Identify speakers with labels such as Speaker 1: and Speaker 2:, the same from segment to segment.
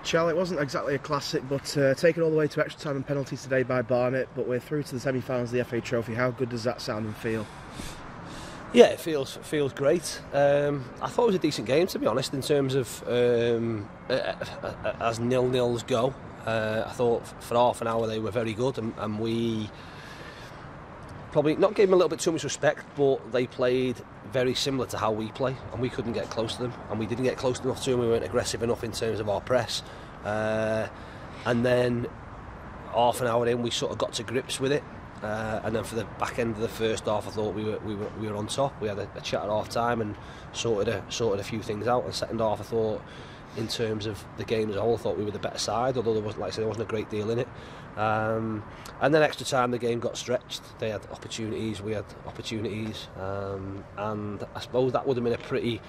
Speaker 1: Chally, it wasn't exactly a classic, but taken all the way to extra time and penalties today by Barnet, but we're through to the semi-finals of the FA Trophy. How good does that sound and feel?
Speaker 2: Yeah, it feels great. I thought it was a decent game, to be honest, in terms of as nil-nils go. I thought for half an hour they were very good, and we probably not gave them a little bit too much respect, but they played very similar to how we play, and we couldn't get close to them, and we didn't get close enough to them. We weren't aggressive enough in terms of our press, and then half an hour in we sort of got to grips with it, and then for the back end of the first half I thought we were on top. We had a chat at half time and sorted a few things out, and second half I thought in terms of the game as a whole I thought we were the better side, although there wasn't a great deal in it. And then extra time the game got stretched. They had opportunities, we had opportunities, and I suppose that would have been a pretty,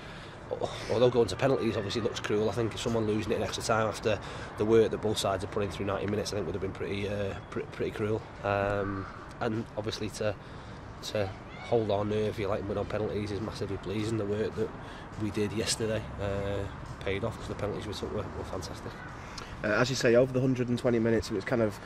Speaker 2: although going to penalties obviously looks cruel, I think if someone losing it in extra time after the work that both sides had put in through 90 minutes I think would have been pretty cruel, and obviously to hold our nerve, if you like, and win on penalties is massively pleasing. The work that we did yesterday paid off because the penalties we took were fantastic.
Speaker 1: As you say, over the 120 minutes, it was kind of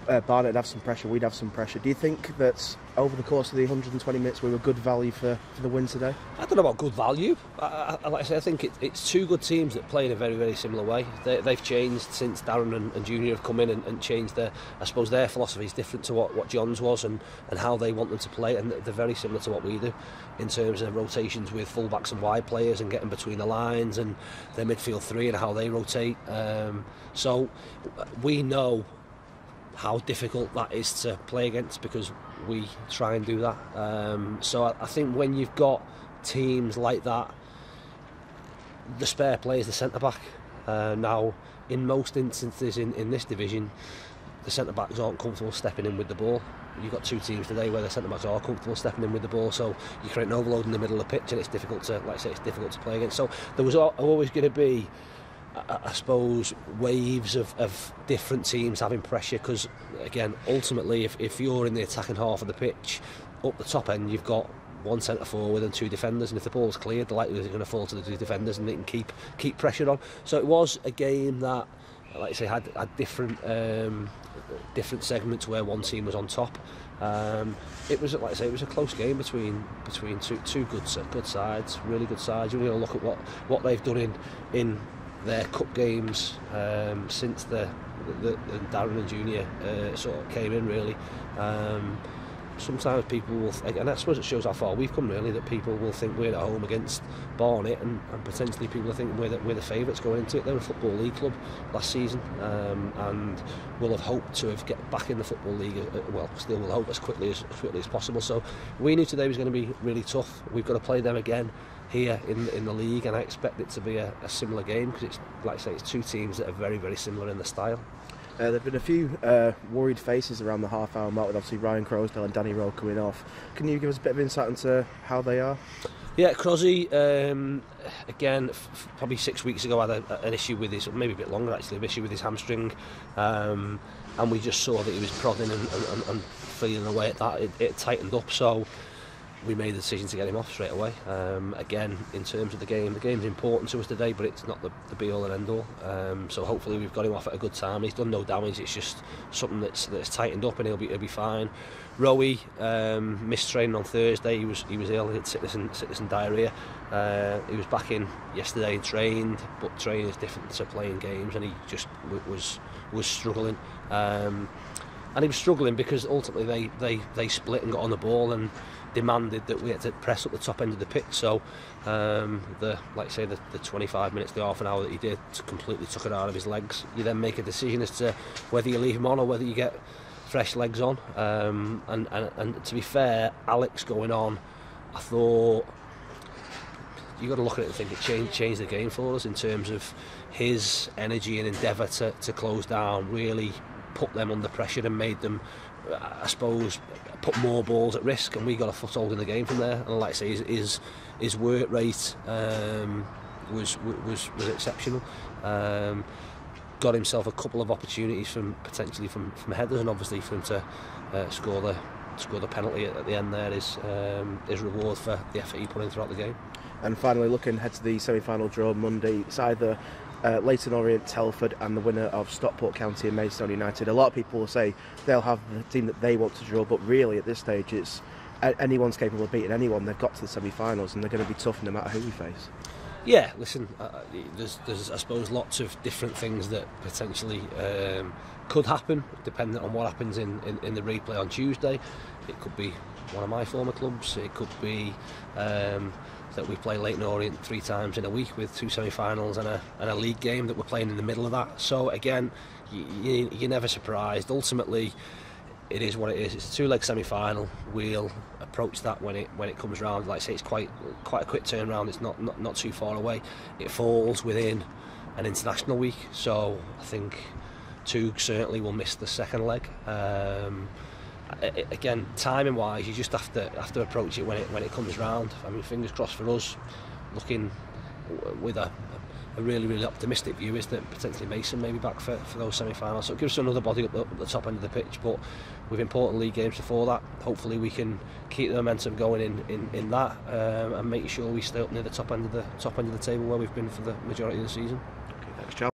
Speaker 1: Barnet would have some pressure, we'd have some pressure. Do you think that over the course of the 120 minutes we were good value for the win today? I
Speaker 2: don't know about good value. Like I say, I think it's two good teams that play in a very, very similar way. They've changed since Darren and Junior have come in and changed I suppose their philosophy is different to what John's was and how they want them to play, and they're very similar to what we do in terms of rotations with full-backs and wide players and getting between the lines and their midfield three and how they rotate. So we know how difficult that is to play against because we try and do that. So I think when you've got teams like that, the spare play is the centre-back. Now, in most instances in this division, the centre-backs aren't comfortable stepping in with the ball. You've got two teams today where the centre-backs are comfortable stepping in with the ball, so you create an overload in the middle of the pitch and it's difficult to, like I say, it's difficult to play against. So there was always going to be, I suppose, waves of different teams having pressure because, again, ultimately, if you're in the attacking half of the pitch, up the top end, you've got one centre forward and two defenders, and if the ball's cleared, the likelihood is going to fall to the two defenders and they can keep pressure on. So it was a game that, like I say, had different segments where one team was on top. It was, like I say, it was a close game between two good sides, really good sides. You're going to look at what they've done in their cup games since the Darren and Junior sort of came in, really. Sometimes people will, and I suppose it shows how far we've come, really, that people will think we're at home against Barnet and potentially people are thinking we're the favourites going into it. They're a Football League club last season, and we'll have hoped to have get back in the Football League, still will hope as quickly as possible. So we knew today was going to be really tough. We've got to play them again here in the league, and I expect it to be a similar game because it's, like I say, it's two teams that are very, very similar in the style.
Speaker 1: There have been a few worried faces around the half-hour mark with obviously Ryan Crosdale and Danny Rowe coming off. Can you give us a bit of insight into how they are?
Speaker 2: Yeah, Crosby, again, probably 6 weeks ago had an issue with his, maybe a bit longer actually, an issue with his hamstring, and we just saw that he was prodding and feeling away at that. It tightened up, so we made the decision to get him off straight away. Again, in terms of the game's important to us today, but it's not the be-all and end-all. So hopefully we've got him off at a good time. He's done no damage. It's just something that's tightened up, and he'll be fine. Rowie missed training on Thursday. He was ill. He had sickness and diarrhoea. He was back in yesterday and trained, but training is different to playing games, and he just was struggling. And he was struggling because ultimately they split and got on the ball and demanded that we had to press up the top end of the pitch. So the 25 minutes, the half an hour that he did, completely took it out of his legs. You then make a decision as to whether you leave him on or whether you get fresh legs on. And to be fair, Alex going on, I thought you got to look at it and think it changed the game for us in terms of his energy and endeavour to close down, really put them under pressure and made them, I suppose, put more balls at risk, and we got a foothold in the game from there. And like I say, his work rate was exceptional. Got himself a couple of opportunities potentially from headers, and obviously for him to score the penalty at the end there is reward for the effort he put in throughout the game.
Speaker 1: And finally, looking ahead to the semi-final draw Monday, it's either Leyton Orient, Telford, and the winner of Stockport County and Maidstone United. A lot of people will say they'll have the team that they want to draw, but really at this stage it's anyone's capable of beating anyone. They've got to the semi-finals and they're going to be tough no matter who we face.
Speaker 2: Yeah, listen, there's I suppose lots of different things that potentially could happen depending on what happens in the replay on Tuesday. It could be one of my former clubs, it could be that we play Leyton Orient 3 times in a week with 2 semi-finals and a league game that we're playing in the middle of that. So again, you're never surprised. Ultimately, it is what it is. It's a 2-leg semi-final. We'll approach that when it comes round. Like I say, it's quite a quick turnaround. It's not too far away. It falls within an international week, so I think Tug certainly will miss the second leg. Again, timing wise, you just have to approach it when it comes round. I mean, fingers crossed for us. Looking with a really optimistic view is that potentially Mason may be back for those semi-finals. So it gives us another body up the top end of the pitch, but with important league games before that, hopefully we can keep the momentum going in that and make sure we stay up near the top end of the table where we've been for the majority of the season.
Speaker 1: Okay, thanks, Chally.